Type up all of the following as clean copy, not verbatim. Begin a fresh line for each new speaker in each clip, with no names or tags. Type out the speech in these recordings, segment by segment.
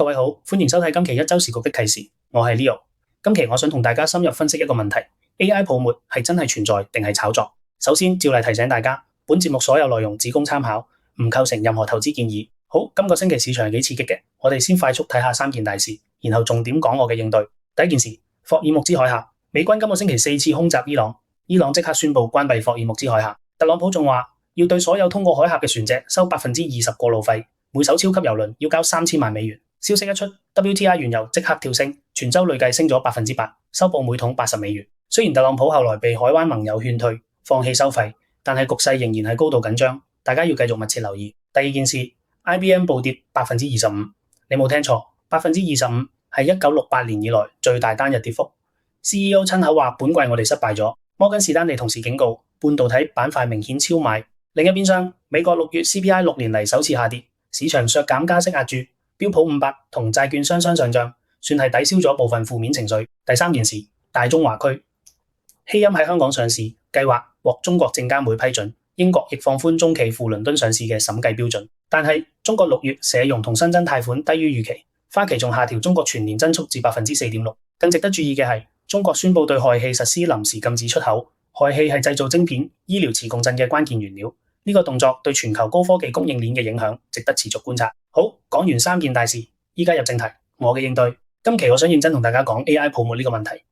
各位好，歡迎收睇今期一周時局的啟示，我係 Leo。今期我想同大家深入分析一個問題 ：AI 泡沫係真係存在定係炒作？首先，照例提醒大家，本節目所有內容只供參考，唔構成任何投資建議。好，今個星期市場係幾刺激嘅，我哋先快速睇下三件大事，然後重點講我嘅應對。第一件事，霍爾木茲海峽，美軍今個星期4次空襲伊朗，伊朗即刻宣布關閉霍爾木茲海峽。特朗普仲話要對所有通過海峽嘅船隻收20%過路費，每艘超級郵輪要交3000萬美元。消息一出 ，WTI 原油即刻跳升，全周累計升咗8%，收報每桶80美元。雖然特朗普後來被海灣盟友勸退，放棄收費，但係局勢仍然係高度緊張，大家要繼續密切留意。第二件事 ，IBM 暴跌25%，你冇聽錯，25%係1968年以來最大單日跌幅。CEO 親口話本季我哋失敗咗。摩根士丹利同時警告，半導體板塊明顯超買。另一邊廂，美國6月 CPI 6年嚟首次下跌，市場削減加息壓住。標普500同債券雙雙上漲，算係抵消咗部分負面情緒。第三件事，大中華區，希鑫喺香港上市，計劃獲中國證監會批准，英國亦放寬中企赴倫敦上市嘅審計標準。但係中國6月社融同新增貸款低於預期，花旗仲下調中國全年增速至 4.6%。更值得注意嘅係，中國宣布對氦氣實施臨時禁止出口。氦氣係製造晶片、醫療磁共振嘅關鍵原料。呢個動作對全球高科技供應鏈嘅影響值得持續觀察。好，講完三件大事，依家入正題，我嘅應對。今期我想認真同大家講 AI 泡沫呢個問題。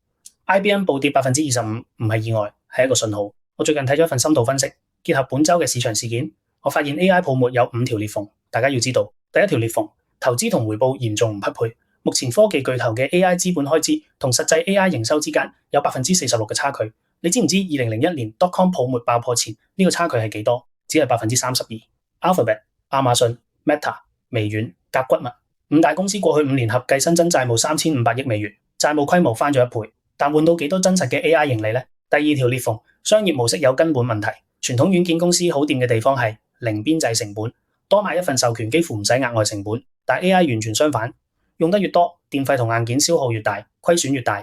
IBM 暴跌25%唔係意外，係一個信號。我最近睇咗一份深度分析，結合本周嘅市場事件，我發現 AI 泡沫有5條裂縫，大家要知道。第一條裂縫，投資同回報嚴重唔匹配。目前科技巨頭嘅 AI 資本開支同實際 AI 營收之間有46%嘅差距。你知唔知2001年 .com 泡沫爆破前呢個差距係幾多？只係32%。Alphabet、亞馬遜、Meta、微軟、甲骨文5大公司過去5年合計新增債務3500億美元，債務規模翻咗1倍，但換到幾多真實嘅 AI 盈利呢？第二條裂縫，商業模式有根本問題。傳統軟件公司好掂嘅地方係零邊際成本，多買一份授權幾乎唔使額外成本，但 AI 完全相反，用得越多，電費同硬件消耗越大，虧損越大，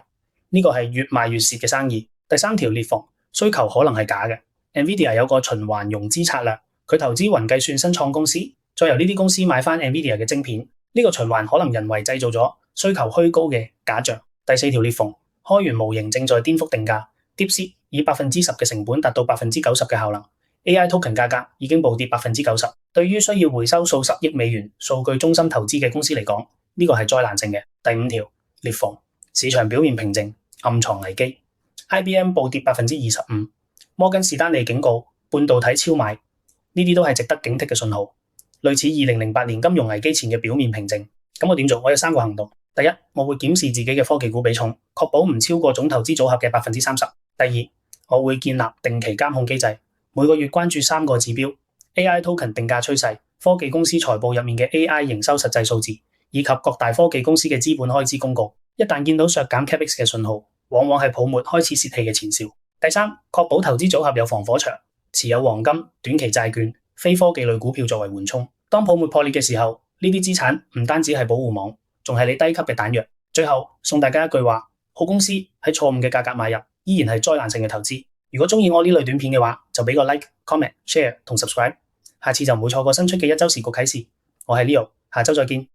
呢個係越賣越蝕嘅生意。第三條裂縫，需求可能係假嘅。NVIDIA 有個循環融資策略，佢投資雲計算新創公司，再由呢啲公司買翻 NVIDIA 嘅晶片，呢個循環可能人為製造咗需求虛高嘅假象。第四條裂縫，開源模型正在顛覆定價 ，DeepSeek 以10%嘅成本達到90%嘅效能 ，AI token 價格已經暴跌90%。對於需要回收數十億美元數據中心投資嘅公司嚟講，呢個係災難性嘅。第五條裂縫，市場表面平靜，暗藏危機 ，IBM 暴跌25%。摩根士丹利警告半導體超買，呢啲都係值得警惕嘅信號，類似2008年金融危機前嘅表面平靜。咁我點做？我有3個行動。第一，我會檢視自己嘅科技股比重，確保唔超過總投資組合嘅30%。第二，我會建立定期監控機制，每個月關注3個指標 ：AI token 定價趨勢、科技公司財報入面嘅 AI 營收實際數字，以及各大科技公司嘅資本開支公告。一旦見到削減 Capex 嘅信號，往往係泡沫開始洩氣嘅前兆。第三，確保投資組合有防火牆，持有黃金、短期債券、非科技類股票作為緩衝。當泡沫破裂嘅時候，呢啲資產唔單止係保護網，仲係你低級嘅彈藥。最後送大家一句話：好公司喺錯誤嘅價格買入，依然係災難性嘅投資。如果中意我呢類短片嘅話，就俾個 like、comment、share 同 subscribe，下次就唔會錯過新出嘅一周時局啟示。我係 Leo，下周再見。